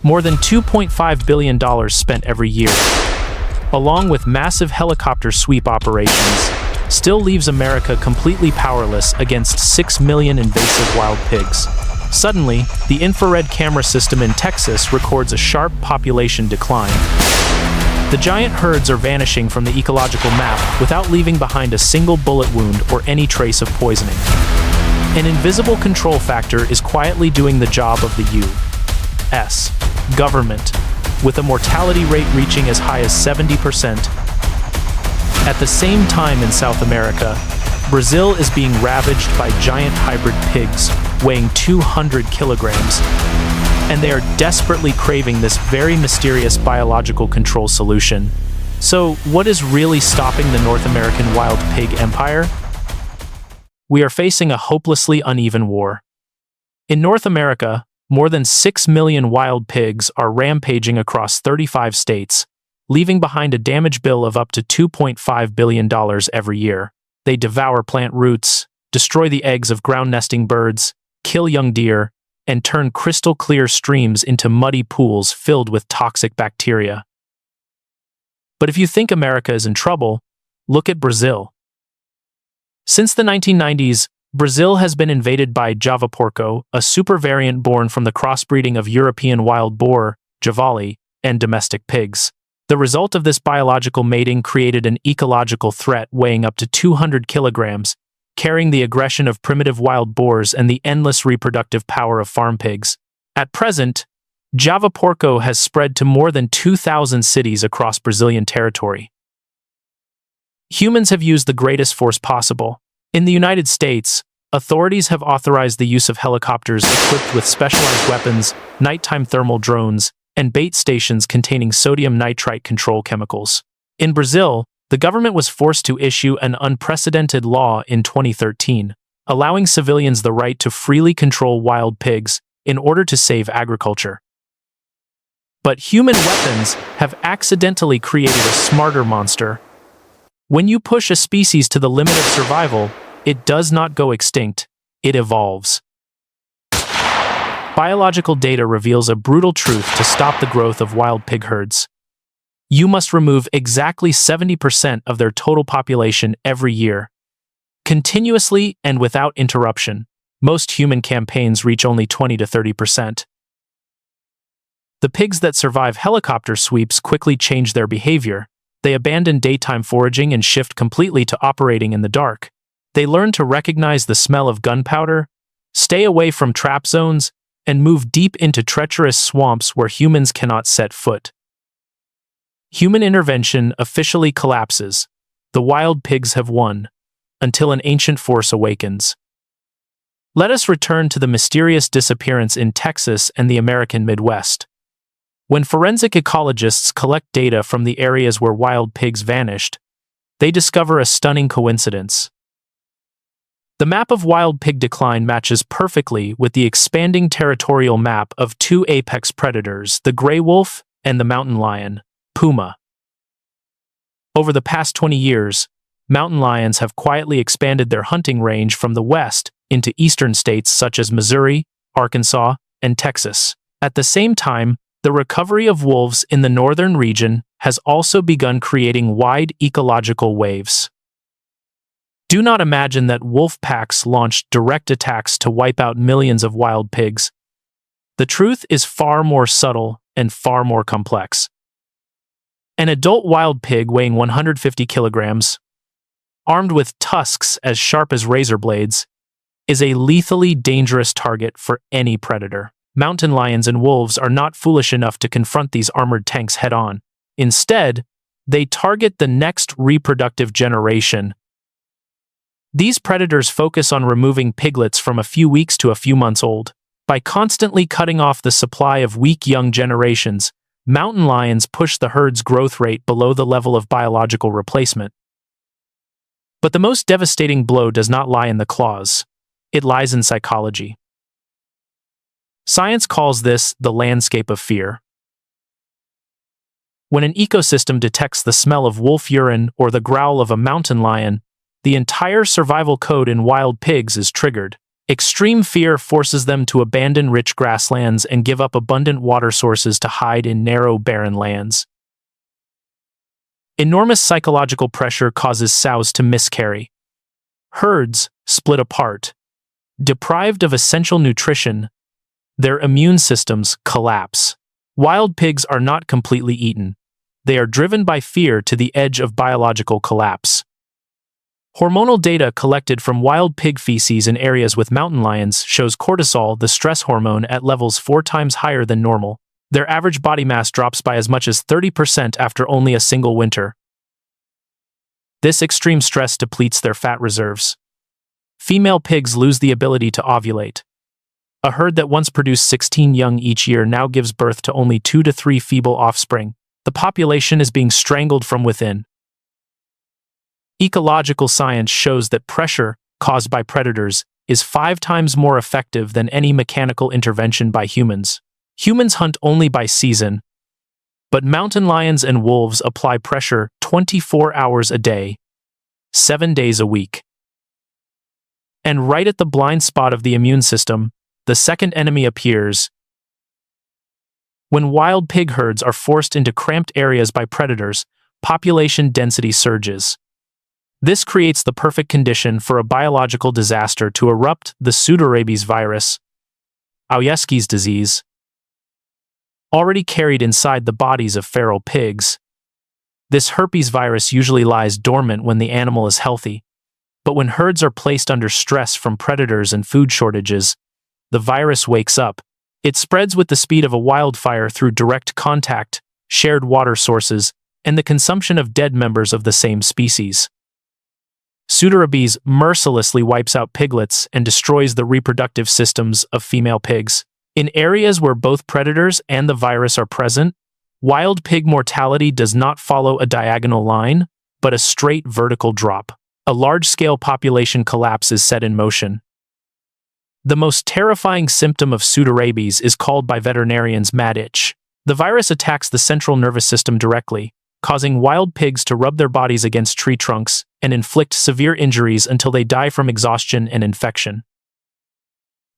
More than $2.5 billion spent every year, along with massive helicopter sweep operations, still leaves America completely powerless against 6 million invasive wild pigs. Suddenly, the infrared camera system in Texas records a sharp population decline. The giant herds are vanishing from the ecological map without leaving behind a single bullet wound or any trace of poisoning. An invisible control factor is quietly doing the job of the U.S. government, with a mortality rate reaching as high as 70%. At the same time in South America, Brazil is being ravaged by giant hybrid pigs weighing 200 kilograms, and they are desperately craving this very mysterious biological control solution. So, what is really stopping the North American wild pig empire? We are facing a hopelessly uneven war. In North America, more than 6 million wild pigs are rampaging across 35 states, leaving behind a damage bill of up to $2.5 billion every year. They devour plant roots, destroy the eggs of ground-nesting birds, kill young deer, and turn crystal-clear streams into muddy pools filled with toxic bacteria. But if you think America is in trouble, look at Brazil. Since the 1990s, Brazil has been invaded by Javaporco, a super variant born from the crossbreeding of European wild boar, javali, and domestic pigs. The result of this biological mating created an ecological threat weighing up to 200 kilograms, carrying the aggression of primitive wild boars and the endless reproductive power of farm pigs. At present, Javaporco has spread to more than 2,000 cities across Brazilian territory. Humans have used the greatest force possible. In the United States, authorities have authorized the use of helicopters equipped with specialized weapons, nighttime thermal drones, and bait stations containing sodium nitrite control chemicals. In Brazil, the government was forced to issue an unprecedented law in 2013, allowing civilians the right to freely control wild pigs in order to save agriculture. But human weapons have accidentally created a smarter monster. When you push a species to the limit of survival, it does not go extinct, it evolves. Biological data reveals a brutal truth to stop the growth of wild pig herds. You must remove exactly 70% of their total population every year, continuously and without interruption. Most human campaigns reach only 20 to 30%. The pigs that survive helicopter sweeps quickly change their behavior. They abandon daytime foraging and shift completely to operating in the dark. They learn to recognize the smell of gunpowder, stay away from trap zones, and move deep into treacherous swamps where humans cannot set foot. Human intervention officially collapses. The wild pigs have won, until an ancient force awakens. Let us return to the mysterious disappearance in Texas and the American Midwest. When forensic ecologists collect data from the areas where wild pigs vanished, they discover a stunning coincidence. The map of wild pig decline matches perfectly with the expanding territorial map of two apex predators, the gray wolf and the mountain lion, puma. Over the past 20 years, mountain lions have quietly expanded their hunting range from the west into eastern states such as Missouri, Arkansas, and Texas. At the same time, the recovery of wolves in the northern region has also begun creating wide ecological waves. Do not imagine that wolf packs launched direct attacks to wipe out millions of wild pigs. The truth is far more subtle and far more complex. An adult wild pig weighing 150 kilograms, armed with tusks as sharp as razor blades, is a lethally dangerous target for any predator. Mountain lions and wolves are not foolish enough to confront these armored tanks head-on. Instead, they target the next reproductive generation. These predators focus on removing piglets from a few weeks to a few months old. By constantly cutting off the supply of weak young generations, mountain lions push the herd's growth rate below the level of biological replacement. But the most devastating blow does not lie in the claws. It lies in psychology. Science calls this the landscape of fear. When an ecosystem detects the smell of wolf urine or the growl of a mountain lion, the entire survival code in wild pigs is triggered. Extreme fear forces them to abandon rich grasslands and give up abundant water sources to hide in narrow, barren lands. Enormous psychological pressure causes sows to miscarry. Herds split apart. Deprived of essential nutrition, their immune systems collapse. Wild pigs are not completely eaten. They are driven by fear to the edge of biological collapse. Hormonal data collected from wild pig feces in areas with mountain lions shows cortisol, the stress hormone, at levels 4 times higher than normal. Their average body mass drops by as much as 30% after only a single winter. This extreme stress depletes their fat reserves. Female pigs lose the ability to ovulate. A herd that once produced 16 young each year now gives birth to only 2 to 3 feeble offspring. The population is being strangled from within. Ecological science shows that pressure caused by predators is 5 times more effective than any mechanical intervention by humans. Humans hunt only by season, but mountain lions and wolves apply pressure 24 hours a day, 7 days a week. And right at the blind spot of the immune system, the second enemy appears. When wild pig herds are forced into cramped areas by predators, population density surges. This creates the perfect condition for a biological disaster to erupt: the pseudorabies virus, Auyesky's disease, already carried inside the bodies of feral pigs. This herpes virus usually lies dormant when the animal is healthy, but when herds are placed under stress from predators and food shortages, the virus wakes up. It spreads with the speed of a wildfire through direct contact, shared water sources, and the consumption of dead members of the same species. Pseudorabies mercilessly wipes out piglets and destroys the reproductive systems of female pigs. In areas where both predators and the virus are present, wild pig mortality does not follow a diagonal line, but a straight vertical drop. A large-scale population collapse is set in motion. The most terrifying symptom of pseudorabies is called by veterinarians mad itch. The virus attacks the central nervous system directly, causing wild pigs to rub their bodies against tree trunks and inflict severe injuries until they die from exhaustion and infection.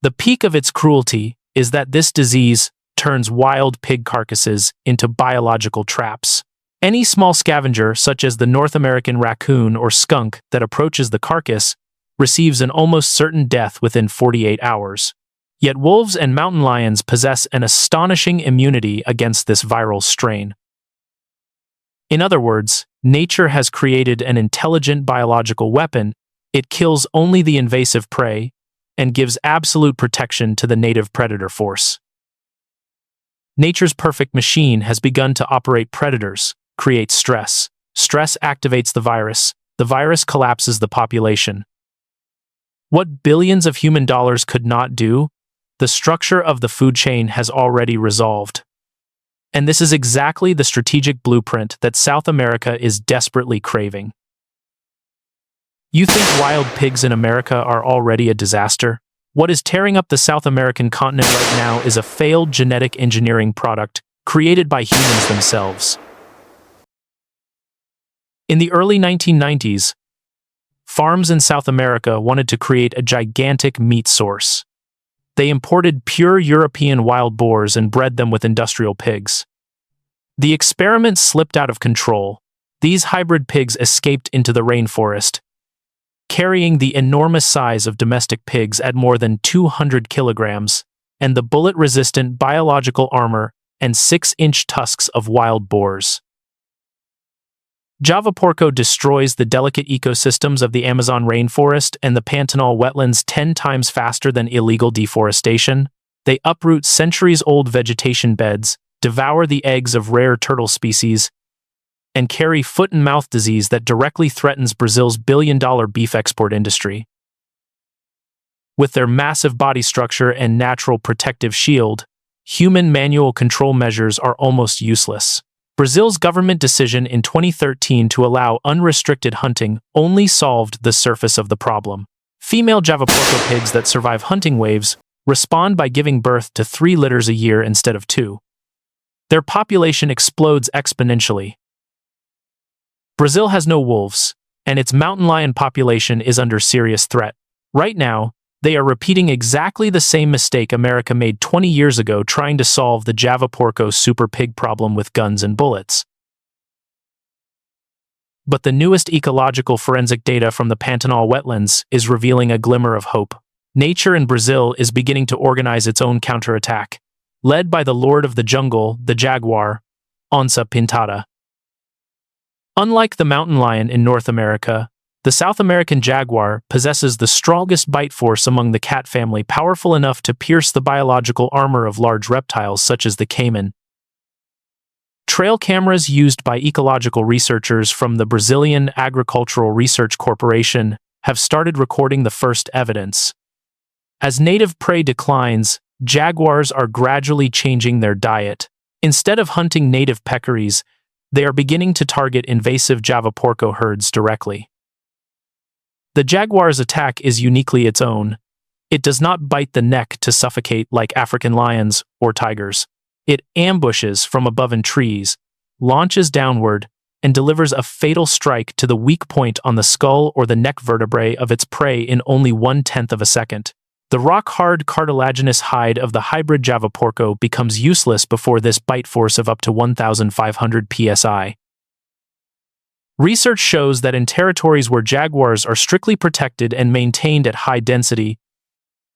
The peak of its cruelty is that this disease turns wild pig carcasses into biological traps. Any small scavenger, such as the North American raccoon or skunk, that approaches the carcass receives an almost certain death within 48 hours. Yet wolves and mountain lions possess an astonishing immunity against this viral strain. In other words, nature has created an intelligent biological weapon. It kills only the invasive prey and gives absolute protection to the native predator force. Nature's perfect machine has begun to operate predators, create stress. Stress activates the virus collapses the population. What billions of human dollars could not do, the structure of the food chain has already resolved. And this is exactly the strategic blueprint that South America is desperately craving. You think wild pigs in America are already a disaster? What is tearing up the South American continent right now is a failed genetic engineering product created by humans themselves. In the early 1990s, farms in South America wanted to create a gigantic meat source. They imported pure European wild boars and bred them with industrial pigs. The experiment slipped out of control. These hybrid pigs escaped into the rainforest, carrying the enormous size of domestic pigs at more than 200 kilograms, and the bullet-resistant biological armor and 6-inch tusks of wild boars. Javaporco destroys the delicate ecosystems of the Amazon rainforest and the Pantanal wetlands 10 times faster than illegal deforestation. They uproot centuries-old vegetation beds, devour the eggs of rare turtle species, and carry foot-and-mouth disease that directly threatens Brazil's billion-dollar beef export industry. With their massive body structure and natural protective shield, human manual control measures are almost useless. Brazil's government decision in 2013 to allow unrestricted hunting only solved the surface of the problem. Female Javaporco pigs that survive hunting waves respond by giving birth to 3 litters a year instead of 2. Their population explodes exponentially. Brazil has no wolves, and its mountain lion population is under serious threat. Right now, They are repeating exactly the same mistake America made 20 years ago trying to solve the Javaporco super pig problem with guns and bullets. But the newest ecological forensic data from the Pantanal wetlands is revealing a glimmer of hope. Nature in Brazil is beginning to organize its own counterattack, led by the lord of the jungle, the jaguar, Onça Pintada. Unlike the mountain lion in North America, the South American jaguar possesses the strongest bite force among the cat family, powerful enough to pierce the biological armor of large reptiles such as the caiman. Trail cameras used by ecological researchers from the Brazilian Agricultural Research Corporation have started recording the first evidence. As native prey declines, jaguars are gradually changing their diet. Instead of hunting native peccaries, they are beginning to target invasive Javaporco herds directly. The jaguar's attack is uniquely its own. It does not bite the neck to suffocate like African lions or tigers. It ambushes from above in trees, launches downward, and delivers a fatal strike to the weak point on the skull or the neck vertebrae of its prey in only 1/10 of a second. The rock-hard cartilaginous hide of the hybrid Javaporco becomes useless before this bite force of up to 1,500 psi. Research shows that in territories where jaguars are strictly protected and maintained at high density,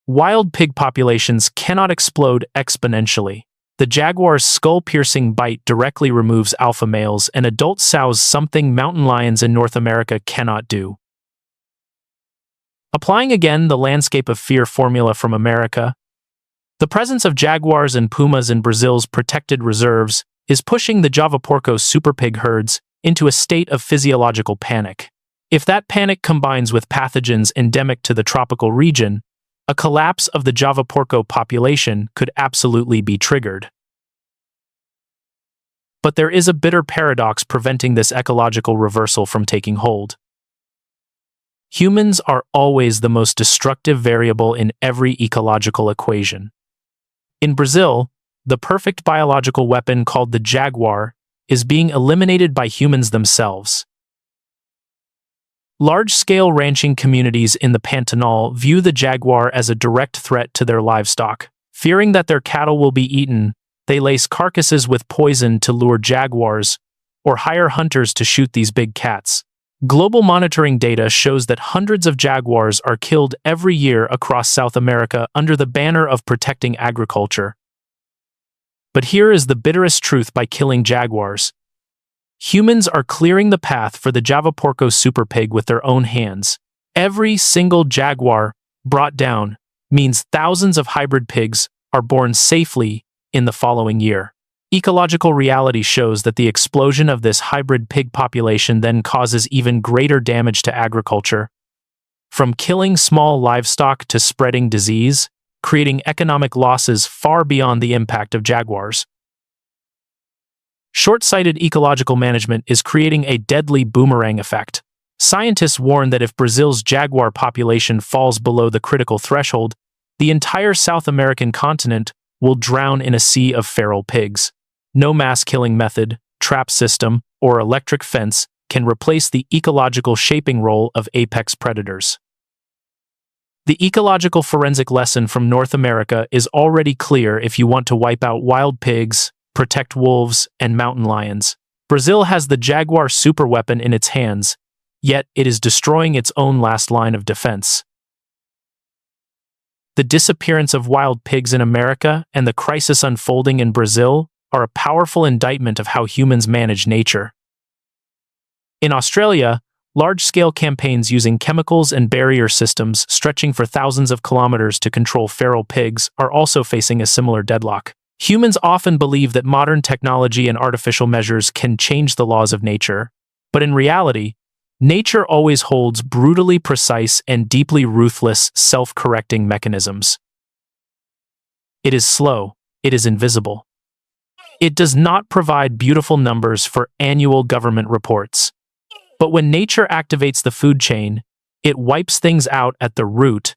wild pig populations cannot explode exponentially. The jaguar's skull-piercing bite directly removes alpha males and adult sows, something mountain lions in North America cannot do. Applying again the landscape of fear formula from America, the presence of jaguars and pumas in Brazil's protected reserves is pushing the Javaporco super pig herds into a state of physiological panic. If that panic combines with pathogens endemic to the tropical region, a collapse of the Javaporco population could absolutely be triggered. But there is a bitter paradox preventing this ecological reversal from taking hold. Humans are always the most destructive variable in every ecological equation. In Brazil, the perfect biological weapon called the jaguar is being eliminated by humans themselves. Large-scale ranching communities in the Pantanal view the jaguar as a direct threat to their livestock. Fearing that their cattle will be eaten, they lace carcasses with poison to lure jaguars or hire hunters to shoot these big cats. Global monitoring data shows that hundreds of jaguars are killed every year across South America under the banner of protecting agriculture. But here is the bitterest truth: by killing jaguars, humans are clearing the path for the Javaporco super pig with their own hands. Every single jaguar brought down means thousands of hybrid pigs are born safely in the following year. Ecological reality shows that the explosion of this hybrid pig population then causes even greater damage to agriculture, from killing small livestock to spreading disease, creating economic losses far beyond the impact of jaguars. Short-sighted ecological management is creating a deadly boomerang effect. Scientists warn that if Brazil's jaguar population falls below the critical threshold, the entire South American continent will drown in a sea of feral pigs. No mass-killing method, trap system, or electric fence can replace the ecological shaping role of apex predators. The ecological forensic lesson from North America is already clear if you want to wipe out wild pigs, protect wolves, and mountain lions. Brazil has the jaguar superweapon in its hands, yet it is destroying its own last line of defense. The disappearance of wild pigs in America and the crisis unfolding in Brazil are a powerful indictment of how humans manage nature. In Australia, large-scale campaigns using chemicals and barrier systems stretching for thousands of kilometers to control feral pigs are also facing a similar deadlock. Humans often believe that modern technology and artificial measures can change the laws of nature, but in reality, nature always holds brutally precise and deeply ruthless self-correcting mechanisms. It is slow, it is invisible. It does not provide beautiful numbers for annual government reports. But when nature activates the food chain, it wipes things out at the root.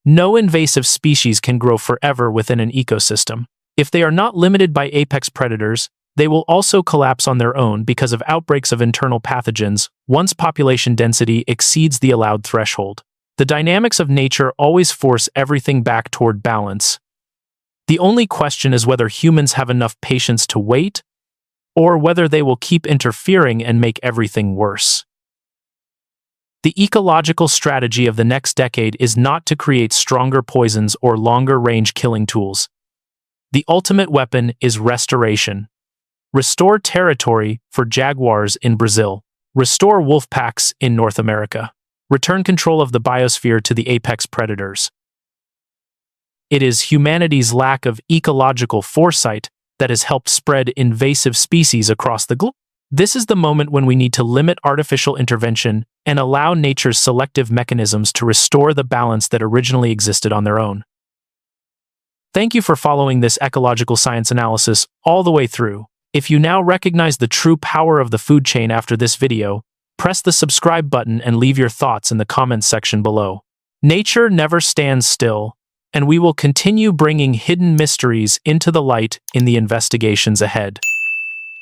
No invasive species can grow forever within an ecosystem. If they are not limited by apex predators, they will also collapse on their own because of outbreaks of internal pathogens once population density exceeds the allowed threshold. The dynamics of nature always force everything back toward balance. The only question is whether humans have enough patience to wait, or whether they will keep interfering and make everything worse. The ecological strategy of the next decade is not to create stronger poisons or longer-range killing tools. The ultimate weapon is restoration. Restore territory for jaguars in Brazil. Restore wolf packs in North America. Return control of the biosphere to the apex predators. It is humanity's lack of ecological foresight that has helped spread invasive species across the globe. This is the moment when we need to limit artificial intervention and allow nature's selective mechanisms to restore the balance that originally existed on their own. Thank you for following this ecological science analysis all the way through. If you now recognize the true power of the food chain after this video, press the subscribe button and leave your thoughts in the comments section below. Nature never stands still, and we will continue bringing hidden mysteries into the light in the investigations ahead.